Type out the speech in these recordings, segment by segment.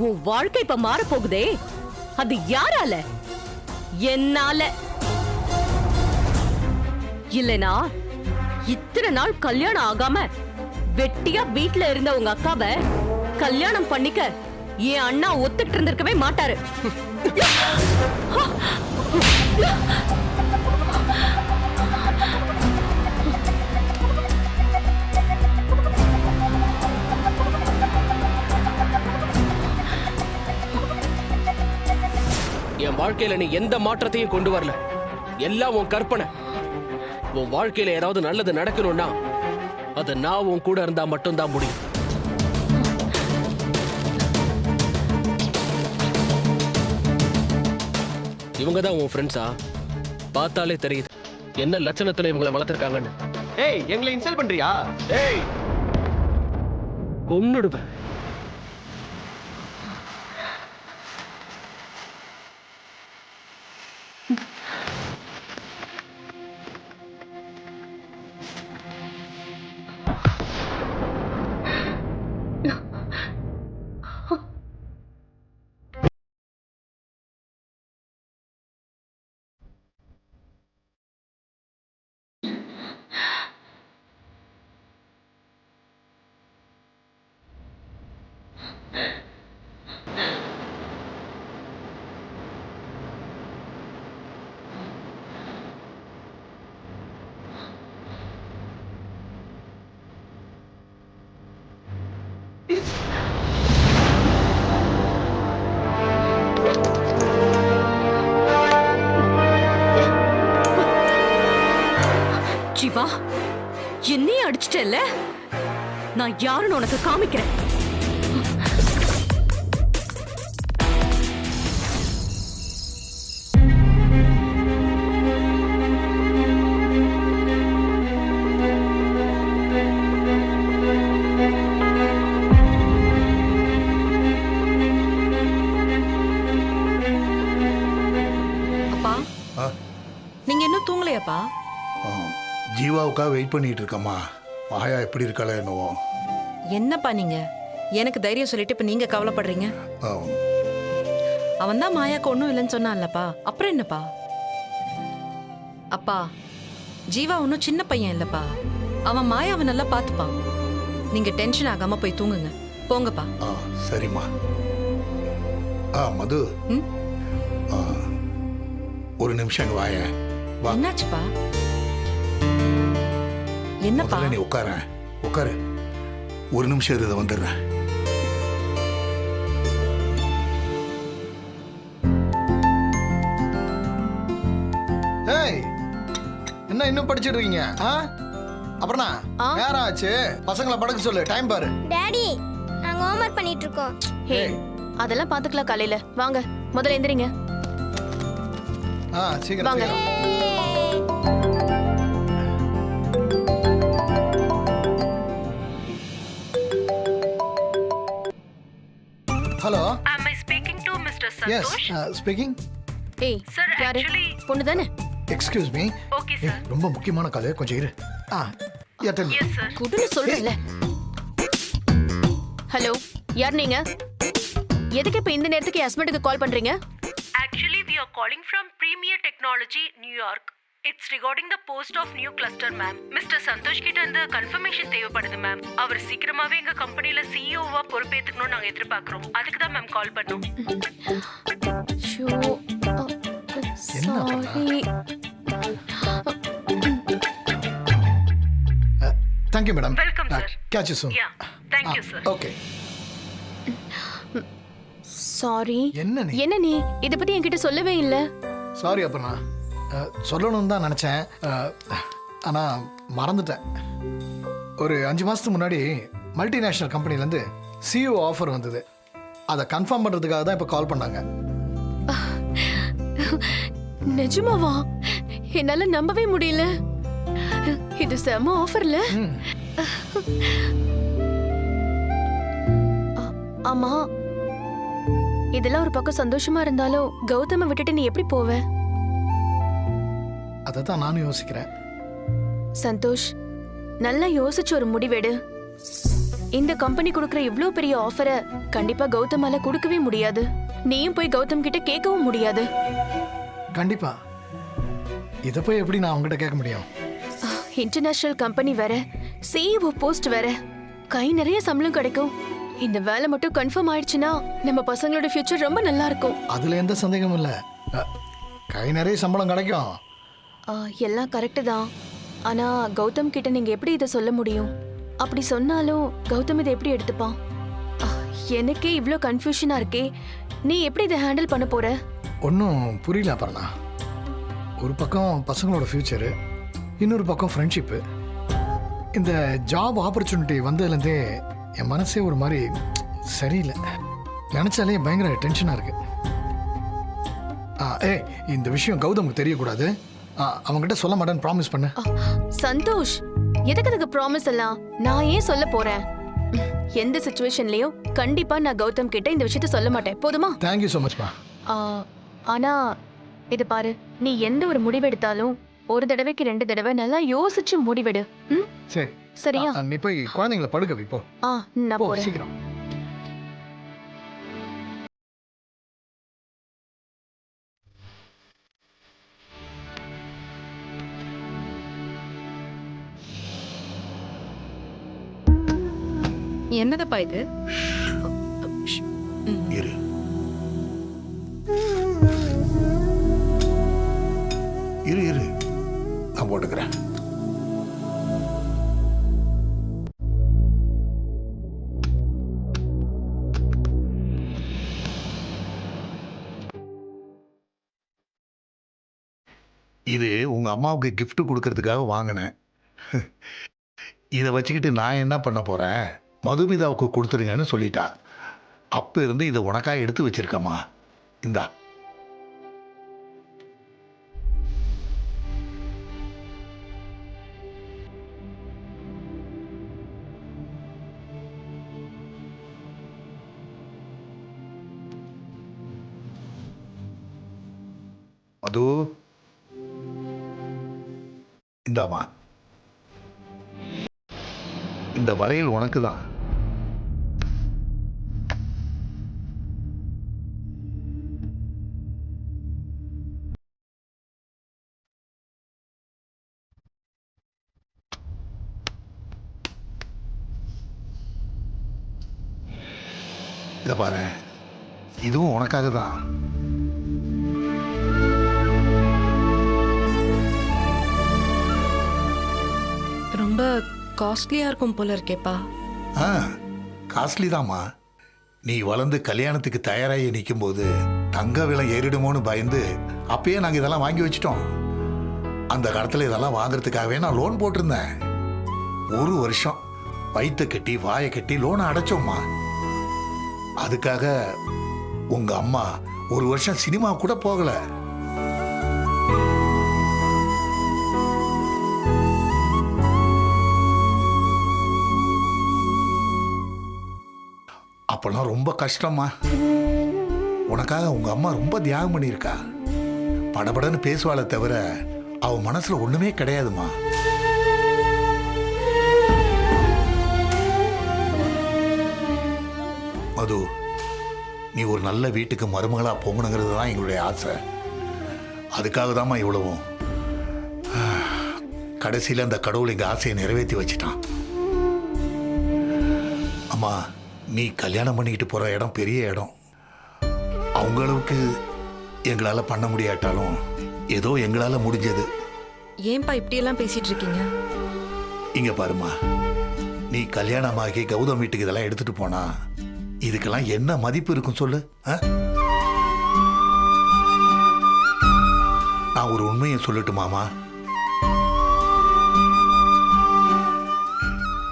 உன் வாழ்க்கை இப்ப மாற போகுதே, அது யாரால? என்னால. இல்லனா இத்தனை நாள் கல்யாணம் ஆகாம வெட்டியா வீட்ல இருந்த உங்க அக்காவை கல்யாணம் பண்ணிக்க என் அண்ணா ஒத்துட்டு இருந்திருக்கவே மாட்டாரு. என் வாழ்க்கையில நீ எந்த மாற்றத்தையும் கொண்டு வரல. எல்லாம் உன் கற்பனை. உன் வாழ்க்கையில ஏதாவது நல்லது நடக்கணும்னா அது நான் உன் கூட இருந்தா மட்டும்தான் முடியும். இவங்க தான் உன் ஃப்ரெண்ட்ஸா? பார்த்தாலே தெரியுது என்ன லட்சணத்துல இவங்களை வளர்த்திருக்காங்கன்னு. ஏய், எங்களை இன்சல்ட் பண்றியா? ஏய், கொன்னுடுவேன். ஜீவா, என்னையே அடிச்சிட்டல்ல, நான் யாருன்னு உனக்கு காமிக்கிறேன். அப்பா, நீங்க இன்னும் தூங்கலையாப்பா? ஜீவாவுக்காக வெயிட் பண்ணிட்டு இருக்கம்மா. மாயா எப்படி இருக்காளோ என்னவோ. என்னப்பா நீங்க எனக்கு தைரியம் சொல்லிட்டு இப்ப நீங்க கவலைப்படுறீங்க? அவன் தான் மாயாக்கு ஒன்றும் இல்லைன்னு சொன்னான்லப்பா, அப்புறம் என்னப்பா? அப்பா, ஜீவா ஒன்றும் சின்ன பையன் இல்லப்பா, அவன் மாயாவை நல்லா பார்த்துப்பான். நீங்க டென்ஷன் ஆகாம போய் தூங்குங்க, போங்கப்பா. சரிம்மா. மது, ஒரு நிமிஷம் இங்க வாயேன். என்னாச்சுப்பா? என்னப்பா? நீ உட்காரு. ஒரு நிமிஷம் இதை வந்துடுறேன். ஏய், என்ன இன்னும் படிச்சிட்டு இருக்கீங்க? அப்புறம்னா நேரம் ஆச்சு, பசங்களை படுக்க சொல்லு. டைம் பாரு. டாடி, நாங்க ஹோம்வொர்க் பண்ணிட்டு இருக்கோம். ஹே, அதெல்லாம் பாத்துக்கலாம் காலையில. வாங்க, முதல்ல எந்திரிங்க. சீக்கிரம் வாங்க. Hello. Am I speaking to Mr. Yes, speaking. ஏய், Sir, யாரு? actually- பொண்ணு தானே? Excuse me. Okay, sir. ரொம்ப முக்கியமான கால், கொஞ்சம் இரு. Tell me. Yes, sir. குடுன்னு சொல்றேன்ல. ஹலோ, யார் நீங்க? எதுக்கு இப்ப இந்த நேரத்துக்கு என் ஹஸ்பண்டுக்கு கால் பண்றீங்க? Actually, we are calling from Premier Technology, New York. It's regarding the post of new cluster, ma'am. Mr. Santosh கிட்ட இருந்து கன்ஃபர்மேஷன் தேவைப்படுது, மேம். அவர் சீக்கிரமாவே எங்க கம்பெனில சிஇஓவா பொறுப்பேத்துக்கணும்னு நாங்க எதிர்பார்க்கிறோம். அதுக்கு தான் மேம் கால் பண்ணோம். ஷோ, என்ன sorry. Thank you madam. Welcome, sir. Catch you soon. Yeah, thank you, sir. Okay. Sorry. என்ன நீ இத பத்தி என்கிட்ட சொல்லவே இல்ல? சாரி அப்பனா, சொல்லணும்னு தான் நினச்சேன், ஆனால் மறந்துட்டேன். ஒரு 5 மாதத்துக்கு முன்னாடி மல்டிநேஷ்னல் கம்பெனிலேருந்து சிஇஓ ஆஃபர் வந்தது. அதை கன்ஃபார்ம் பண்ணுறதுக்காக தான் இப்போ கால் பண்ணாங்க. நிஜமாவா? என்னால நம்பவே முடியல. இது செம ஆஃபர்ல. ஆமா, இதெல்லாம் ஒரு பக்கம் சந்தோஷமா இருந்தாலும் கௌதம விட்டுட்டு நீ எப்படி போவ? அதை தான் நானும் யோசிக்கிறேன். சந்தோஷ், நல்லா யோசிச்சு ஒரு முடிவெடு. இந்த கம்பெனி கொடுக்குற இவ்ளோ பெரிய ஆஃபரை கண்டிப்பா கௌதமால கொடுக்கவே முடியாது. நீயும் போய் கௌதம் கிட்ட கேட்கவும் முடியாது. கண்டிப்பா இதை போய் எப்படி நான் அவங்ககிட்ட கேட்க முடியும்? இன்டர்நேஷனல் கம்பெனி வேற, சிஇஓ போஸ்ட் வேற, கை நிறைய சம்பளம் கிடைக்கும். இந்த வேலை மட்டும் கன்ஃபார்ம் ஆயிடுச்சுன்னா நம்ம பசங்களோட ஃபியூச்சர் ரொம்ப நல்லா இருக்கும். அதுல எந்த சந்தேகமும் இல்லை. கை நிறைய சம்பளம் கிடைக்கும். எல்லாம் கரெக்டு தான். ஆனா கௌதம் கிட்ட நீங்க எப்படி இதை சொல்ல முடியும்? அப்படி சொன்னாலும் கௌதம் இதை எப்படி எடுத்துப்பான்? எனக்கே இவ்ளோ கன்ஃபியூஷனா இருக்கே. நீ எப்படி இதை ஹேண்டில் பண்ண போற? ஒன்றும் புரியல அப்புறம்னா. ஒரு பக்கம் பசங்களோட ஃப்யூச்சரு, இன்னொரு பக்கம் ஃப்ரெண்ட்ஷிப்பு. இந்த ஜாப் ஆப்பர்ச்சுனிட்டி வந்ததுலேருந்தே என் மனசே ஒரு மாதிரி சரியில்லை. நினச்சாலே பயங்கர டென்ஷனாக இருக்கு. இந்த விஷயம் கௌதமுக்கு தெரியக்கூடாது. அவங்ககிட்ட சொல்ல மாட்டேன்னு ப்ராமிஸ் பண்ணு. சந்தோஷ், எதுக்கு ப்ராமிஸ் எல்லாம்? நான் ஏன் சொல்ல போறேன்? எந்த சிச்சுவேஷன்லயும் கண்டிப்பா நான் கௌதம் கிட்ட இந்த விஷயத்த சொல்ல மாட்டேன். போதுமா? தேங்க்யூ ஸோ மச்மா. ஆனா இது பாரு, நீ எந்த ஒரு முடிவெடுத்தாலும் ஒரு தடவைக்கு 2 தடவை நல்லா யோசிச்சு முடிவெடு. சரி சரியா? நீ போய் குழந்தைங்களை படுக்க வைப்போ. நான் போறேன். சீக்கிரம். என்னதப்பா இது? இரு. இரு இரு, நான் போட்டுக்கிறேன். இது உங்க அம்மாவுக்கு gift கொடுக்கறதுக்காக வாங்கினேன். இதை வச்சுக்கிட்டு நான் என்ன பண்ண போறேன்? மதுமிதாவுக்கு கொடுத்துருங்கன்னு சொல்லிட்டா. அப்ப இருந்து இதை உனக்காக எடுத்து வச்சிருக்கம்மா. இந்தா. மது, இந்தாமா. இந்த வளையல் உனக்கு தான். இத பாரு, இதுவும் உனக்காக தான். ரொம்ப காஸ்ட்லியா இருக்கும் போல இருக்கேப்பா. காஸ்ட்லி தாம்மா. நீ வளர்ந்து கல்யாணத்துக்கு தயாராகி நிற்கும் போது தங்க விலை ஏறிடுமோன்னு பயந்து அப்பயே நாங்கள் இதெல்லாம் வாங்கி வச்சிட்டோம். அந்த காலத்தில் இதெல்லாம் வாங்குறதுக்காகவே நான் லோன் போட்டிருந்தேன். 1 வருஷம் வயிற்று கட்டி வாயை கட்டி லோனை அடைச்சோம்மா. அதுக்காக உங்க அம்மா 1 வருஷம் சினிமா கூட போகல. அப்பெல்லாம் ரொம்ப கஷ்டமா. உனக்காக உங்க அம்மா ரொம்ப தியாகம் பண்ணியிருக்கா. படபடன்னு பேசுவாளே தவிர அவ மனசுல ஒண்ணுமே கிடையாதுமா. மது, நீ ஒரு நல்ல வீட்டுக்கு மருமகளா போகணுங்கிறது தான் எங்களுடைய ஆசை. அதுக்காக தாம்மா இவ்வளவும். கடைசியில் அந்த கடவுள் எங்கள் ஆசையை நிறைவேற்றி வச்சிட்டான். அம்மா, நீ கல்யாணம் பண்ணிக்கிட்டு போகிற இடம் பெரிய இடம். அவங்க அளவுக்கு எங்களால் பண்ண முடியாட்டாலும் ஏதோ எங்களால் முடிஞ்சது. ஏன்பா இப்படியெல்லாம் பேசிட்டு இருக்கீங்க? இங்க பாருமா, நீ கல்யாணமாகி கௌதம் வீட்டுக்கு இதெல்லாம் எடுத்துட்டு போனா இதுக்கெல்லாம் என்ன மதிப்பு இருக்கும் சொல்லு? நான் ஒரு உண்மையை சொல்லட்டுமாமா?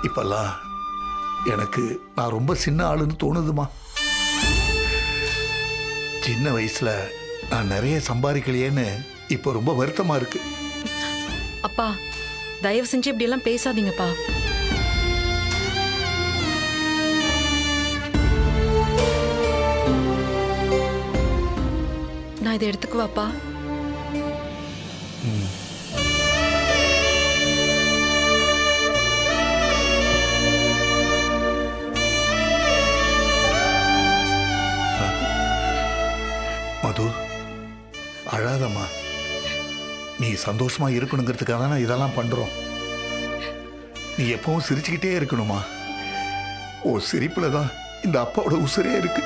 இப்பெல்லாம் எனக்கு நான் ரொம்ப சின்ன ஆளுன்னு தோணுதுமா. சின்ன வயசுல நான் நிறைய சம்பாதிக்கலையேன்னு இப்போ ரொம்ப வருத்தமா இருக்கு. அப்பா, தயவு செஞ்சு இப்படி எல்லாம் பேசாதீங்கப்பா. நான் இதை எடுத்துக்குவாப்பா. மது அழாதம்மா. நீ சந்தோஷமா இருக்கணுங்கிறதுக்காக தானே இதெல்லாம் பண்றோம். நீ எப்பவும் சிரிச்சுக்கிட்டே இருக்கணுமா. ஓ சிரிப்புல தான் இந்த அப்பாவோட உசுரே இருக்கு.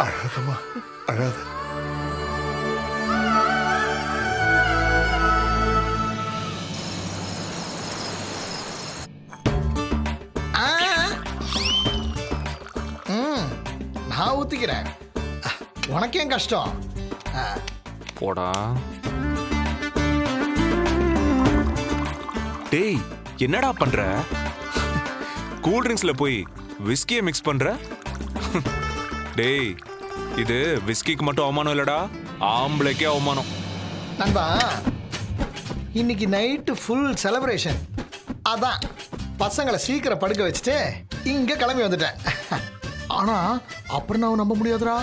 அழாதம்மா அழாத. நான் ஊத்திக்கிறேன். உனக்கே கஷ்டம். போடா. டேய் என்னடா பண்ற? கூல் ட்ரிங்க்ஸ்ல போய் விஸ்கியை மிக்ஸ் பண்ற? டேய் இது விஸ்கிக்கு மட்டும் அவமானம் இல்லடா, ஆம்பளைக்கே அவமானம். நண்பா இன்னைக்கு நைட்டு ஃபுல் செலிப்ரேஷன். அதான் பசங்களை சீக்கிரம் படுக்க வச்சுட்டு இங்க கிளம்பி வந்துட்டேன். ஆனா அப்புறம் நான் நம்ப முடியாதுடா.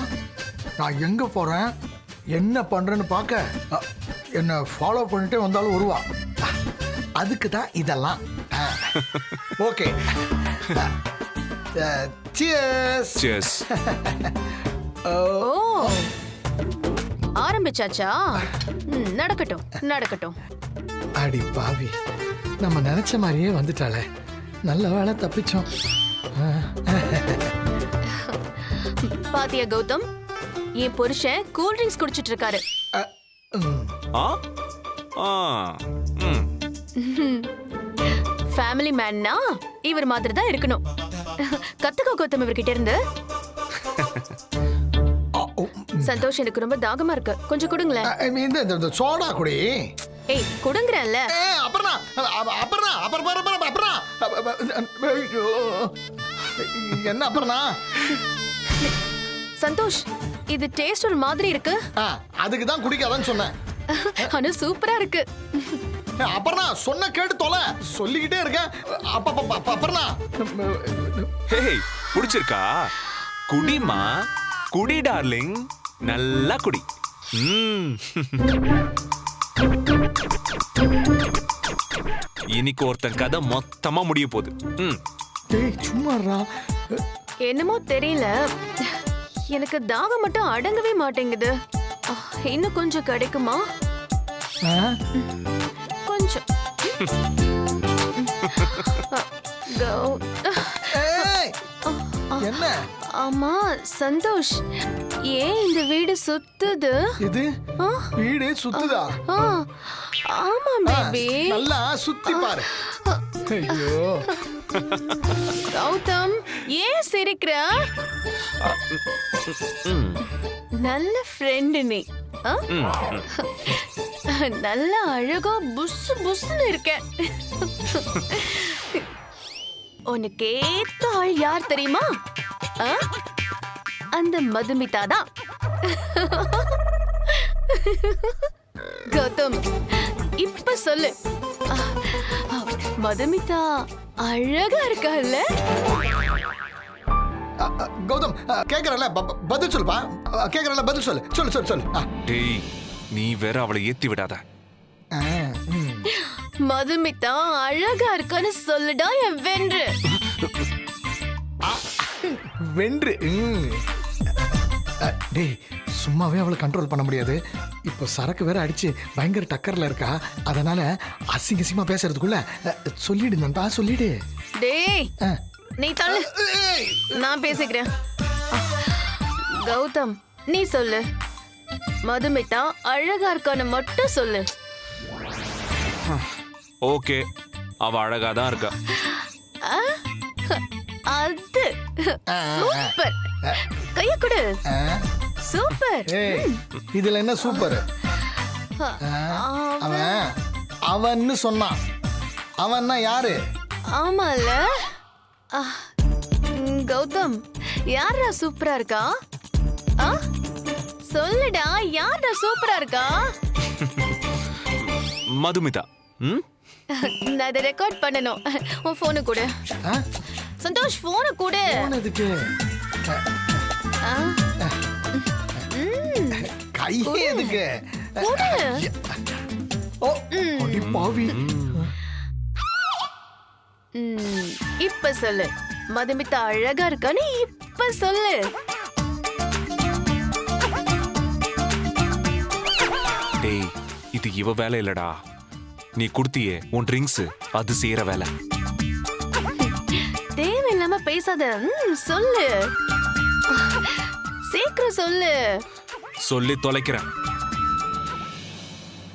நான் எங்க போறேன் என்ன பண்றேன்னு பார்க்க என்ன ஃபாலோ பண்ணிட்டே வந்தாலும் வருவா. அதுக்கு தான் இதெல்லாம். Okay cheers. Cheers. ஓ ஆரம்பிச்சாச்சா? நடக்கட்டும் நடக்கட்டும். அடி பாவி, நம்ம நினைச்ச மாதிரியே வந்துட்டாளே. நல்ல வேளை தப்பிச்சோம். பாத்தியா கௌதம், என் புருஷன் கூல் ட்ரிங்க்ஸ் குடிச்சிட்டு இருக்காரு. ஆ ஆ ம். ஃபேமிலி மேன்னா இவர் மாதிரி தான் இருக்கணும். கத்துக்கோ கௌதம் இவர்கிட்ட இருந்து. சந்தோஷ், எனக்கு ரொம்ப தாகமா இருக்கு, கொஞ்சம் கொடுங்களேன். இந்த சோடா குடி. ஏய் கொடுங்கறேன்ல. அப்புறம் என்ன அப்புறம் சந்தோஷ், இது டேஸ்ட் ஒரு மாதிரி இருக்கு. அதுக்கு தான் குடிக்காதன்னு சொன்னேன். ஆனா சூப்பரா இருக்கு. அப்புறம் சொன்ன கேட்டு தொலை, சொல்லிக்கிட்டே இருக்கேன். அப்புறம் ஹேய் புடிச்சிருக்கா? குடிமா குடி டார்லிங், நல்லா குடி. இன்னைக்கு ஒருத்தன் கதை மொத்தமா முடிய போகுது. சும்மாறா. என்னமோ தெரியல, எனக்கு தாகம் மட்டும் அடங்கவே மாட்டேங்குது. இன்னும் கொஞ்சம் கிடைக்குமா? கொஞ்சம். என்ன? ஆமா சந்தோஷ், ஏன் இந்த வீடு சுத்துது? இது வீடு சுத்துதா? ஆமா பேபி, நல்லா சுத்தி பாரு. ஐயோ கௌதம், ஏன் சிரிக்கிற? நல்ல ஃப்ரெண்டு நீ. நல்ல அழகா புசு புசுன்னு இருக்க. உனக்கு ஏத்த ஆள் யார் தெரியுமா? அந்த மதுமிதா தான். கௌதம் இப்ப சொல்லு, மதுமிதா அழகா இருக்கால? கௌதம் கேக்குறல பதில் சொல்லுப்பா. கேக்குறல பதில் சொல்லு. சொல்லு சொல்லு சொல்லு. டேய் நீ வேற அவளை ஏத்தி விடாத. மதுமிதா அழகா இருக்கான்னு சொல்லுடா என் வென்று. வென்று. டேய் சும்மாவே அவளை கண்ட்ரோல் பண்ண முடியாது. இப்போ சரக்கு வேற அடிச்சு பயங்கர டக்கர்ல இருக்கா. அதனால அசிங்க அசிங்கமா பேசுறதுக்குள்ள சொல்லிடு நண்பா, சொல்லிடு. டேய் நீ தள்ளு, நான் பேசிக்கிறேன். கௌதம் நீ சொல்லு, மதுமிதா அழகா இருக்கான்னு மட்டும் சொல்லு. ஓகே, அவ அழகா தான் இருக்கா. அது சூப்பர். கைய கொடு. சூப்பர். இதுல என்ன சூப்பர்? அவன் அவன்னு சொன்னான். அவன்னா யாரு? ஆமால. கௌதம் யாரா சூப்பரா இருக்கா? சொல்லுடா, யாரா சூப்பரா இருக்கா? மதுமிதா. நான் அதை ரெக்கார்ட் பண்ணணும். உன் போனு கொடு. சந்தோஷ் போனு கொடு. எதுக்கு? கொடு. ஓ அடி பாவி. இப்ப சொல்லு, மதுமிதா அழகா இருக்கான்னு இப்ப சொல்லு. டேய் இது இவ வேலை இல்லடா, நீ குடுத்தியே உன் ட்ரிங்க்ஸ் அது செய்யற வேலை. தேவையில்லாம பேசாத. சொல்லு, சீக்கிரம் சொல்லு. சொல்லி தொலைக்கிறேன்.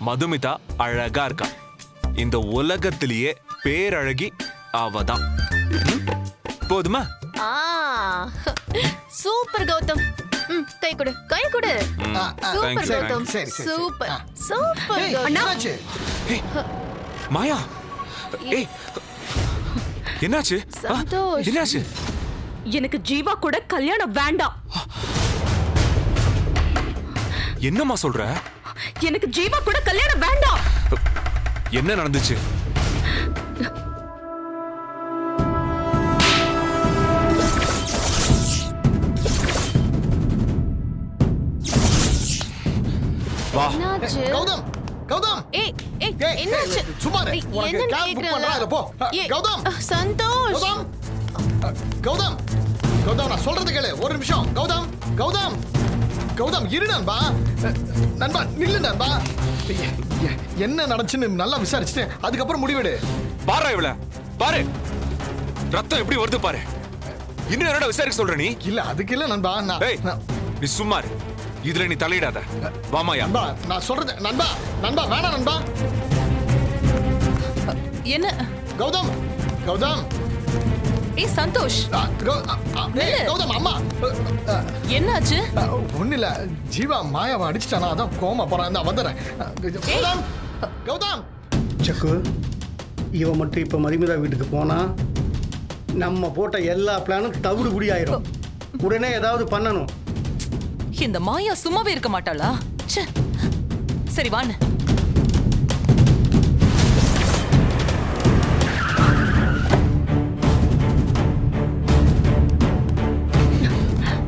மதுமிதா அழகா இருக்கா. இந்த உலகத்திலேயே பேரழகி அவதான். போதுமா? சூப்பர் கௌதம். கை கொடு, கை கொடு. Super thanks, Gautham. சரி, சரி, சரி. சூப்பர் சூப்பர் ஏய், கௌதம். என்னாச்சு? மாயா ஏய் என்னாச்சு? சந்தோஷ். என்னாச்சு? எனக்கு ஜீவா கூட கல்யாணம் வேண்டாம். என்னம்மா சொல்ற? எனக்கு ஜீவா கூட கல்யாணம் வேண்டாம். என்ன நடந்துச்சு? வா. என்னாச்சு? கௌதம், கௌதம். ஏய், ஏய், ஏய், என்னாச்சு? சும்மா இரு. ஏய், உனக்கு என்னன்னு cab book கேக்குறேன். பண்றேன், அதுல போ. ஏய், கௌதம். சந்தோஷ். கௌதம், கௌதம், கௌதம், நான் சொல்றது கேளு. ஒரு நிமிஷம். கௌதம், கௌதம், கௌதம், இரு நண்பா. நண்பா, நில்லு நண்பா. என்ன நடந்துச்சுன்னு நல்லா விசாரிச்சுட்டு அதுக்கப்புறம் முடிவெடு. பாரு இவள பாரு, ரத்தம் எப்படி வருது பாரு. இன்னும் என்னடா விசாரிக்க சொல்ற நீ? இல்ல அதுக்கு இல்ல நண்பா. ஏய் நீ சும்மா இரு. இதுல நீ தலையிடாத. வாமாயா. நண்பா, நான் சொல்றது நண்பா, நண்பா வேணாம் நண்பா. என்ன? கௌதம், கௌதம், ஏய் சந்தோஷ், கௌதம் அம்மா. என்னாச்சு? ஒண்ணு இல்ல, ஜீவா மாயாவை அடிச்சிட்டானா, அதான் கோமா போறான். நான் வந்துடுறேன். கௌதம், கௌதம். சக்கு, இவன் மட்டும் இப்போ மதுமிதா வீட்டுக்கு போனா நம்ம போட்ட எல்லா பிளானும் தவிடுபடி ஆயிரும். உடனே ஏதாவது பண்ணணும். இந்த மாயா சும்மாவே இருக்க மாட்டாளா? ச்சே. சரி வான்னு.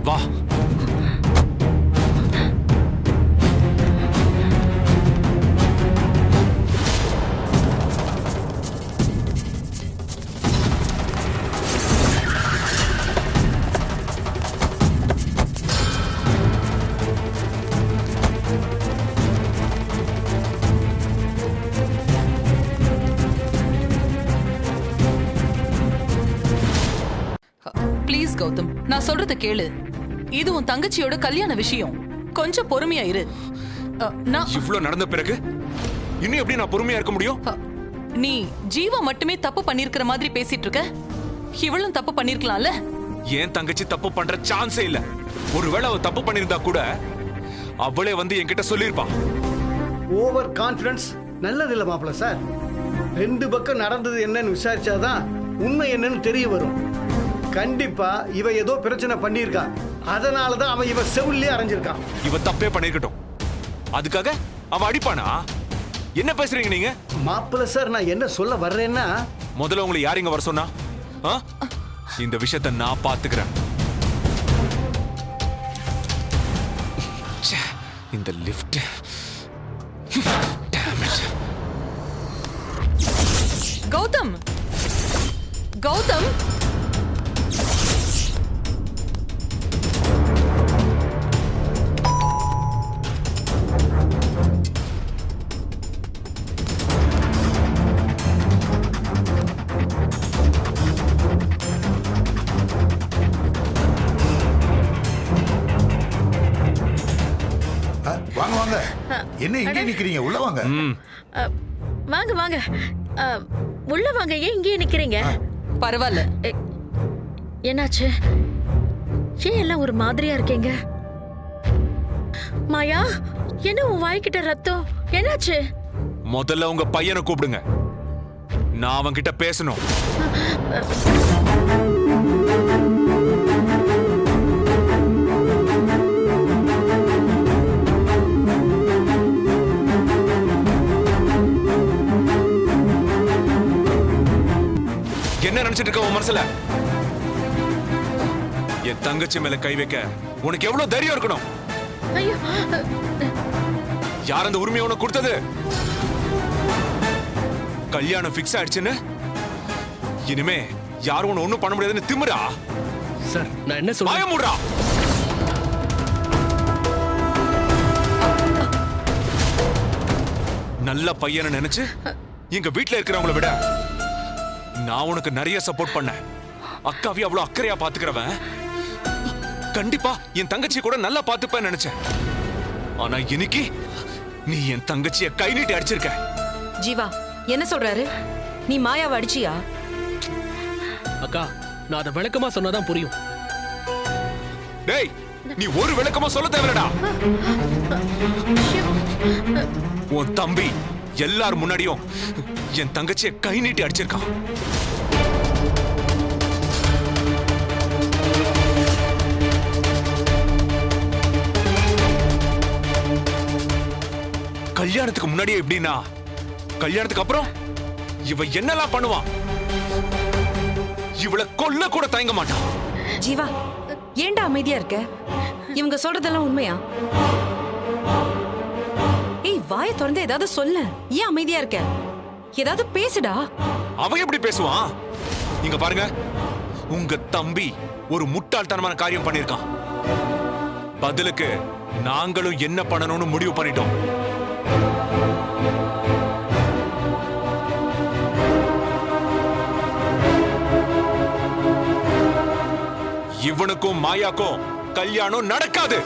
வா. ப்ளீஸ் கௌதம், நான் சொல்றத கேளு. இது உன் தங்கச்சியோட கல்யாண விஷயம். கொஞ்சம் பொறுமையா இரு. நான் இவ்ளோ நடந்த பிறகு இன்னும் எப்படி நான் பொறுமையா இருக்க முடியும்? நீ ஜீவா மட்டுமே தப்பு பண்ணிருக்கிற மாதிரி பேசிட்டு இருக்க. இவளும் தப்பு பண்ணிருக்கலாம்ல. ஏன் தங்கச்சி தப்பு பண்ற சான்ஸே இல்ல. ஒருவேளை அவ தப்பு பண்ணிருந்தா கூட அவளே வந்து என்கிட்ட சொல்லிருப்பா. ஓவர் கான்ஃபிடன்ஸ் நல்லதில்லை மாப்பிள்ள சார். ரெண்டு பக்கம் நடந்தது என்னன்னு விசாரிச்சாதான் உண்மை என்னன்னு தெரிய வரும். கண்டிப்பா இவ ஏதோ பிரச்சனை பண்ணியிருக்கா. அதனாலதான் அவன் இவ செவிலே அரைஞ்சிருக்கான். இவ தப்பே பண்ணிருக்கட்டும், அதுக்காக அவன் அடிப்பானா? என்ன பேசுறீங்க நீங்க? மாப்பிள்ள சார், நான் என்ன சொல்ல வர்றேன்னா, முதல்ல உங்களை யார் இங்க வர சொன்னா? இந்த விஷயத்தை நான் பாத்துக்கிறேன். ச்சே, இந்த லிஃப்ட். கௌதம், கௌதம், வாங்க வாங்க. என்ன இங்கே நிக்கிறீங்க? உள்ள வாங்க. வாங்க வாங்க, உள்ள வாங்க. ஏன் இங்கேயே நிக்கிறீங்க? பரவாயில்ல. என்னாச்சு? ஏன் எல்லாம் ஒரு மாதிரியா இருக்கீங்க? மாயா, என்ன உன் வாய்க்கிட்ட ரத்தம்? என்னாச்சு? முதல்ல உங்க பையனை கூப்பிடுங்க, நான் அவன் கிட்ட பேசணும். என்ன நினைச்சிட்டு இருக்க உன் மனசுல? என் தங்கச்சி மேல கை வைக்க உனக்கு எவ்வளவு தைரியம் இருக்கணும்? ஐயோ, யார் அந்த உரிமையை உனக்கு கொடுத்தது? கல்யாணம் ஃபிக்ஸ் ஆயிடுச்சுன்னு இனிமே யாரும் உன்னை ஒண்ணும் பண்ண முடியாதுன்னு திமிரா? சார் நான் என்ன சொல்றேன்? பயமுடா. நல்ல பையனை நினைச்சு எங்க வீட்டுல இருக்கிறவங்கள விட நான் உனக்கு நிறைய சப்போர்ட் பண்ணேன். அக்காவி அவ்வளவு அக்கறையா பாத்துக்கிறவன் கண்டிப்பா என் தங்கச்சி கூட நல்லா பாத்துப்பேன்னு நினைச்சேன். ஆனா இன்னைக்கு நீ என் தங்கச்சிய கை நீட்டி அடிச்சிருக்க. ஜீவா என்ன சொல்றாரு? நீ மாயாவை அடிச்சியா? அக்கா நான் அதை விளக்கமா சொன்னாதான் புரியும். டேய் நீ ஒரு விளக்கமா சொல்ல தேவையில்லடா. உன் தம்பி எல்லார் முன்னாடியும் என் தங்கச்சிய கை நீட்டி அடிச்சிருக்கான். கல்யாணத்துக்கு முன்னாடியே எப்படின்னா கல்யாணத்துக்கு அப்புறம் இவ என்னெல்லாம் பண்ணுவான். இவளை கொல்ல கூட தயங்க மாட்டான். ஜீவா ஏன்டா அமைதியா இருக்க? இவங்க சொல்றதெல்லாம் உண்மையா? ஏய் வாயை திறந்து ஏதாவது சொல்ல. ஏன் அமைதியா இருக்க? ஏதாவது பேசுடா. அவன் எப்படி பேசுவான்? இங்க பாருங்க, உங்க தம்பி ஒரு முட்டாள்தனமான காரியம் பண்ணிருக்கான். பதிலுக்கு நாங்களும் என்ன பண்ணணும்னு முடிவு பண்ணிட்டோம். இவனுக்கும் மாயாக்கும் கல்யாணம் நடக்காது.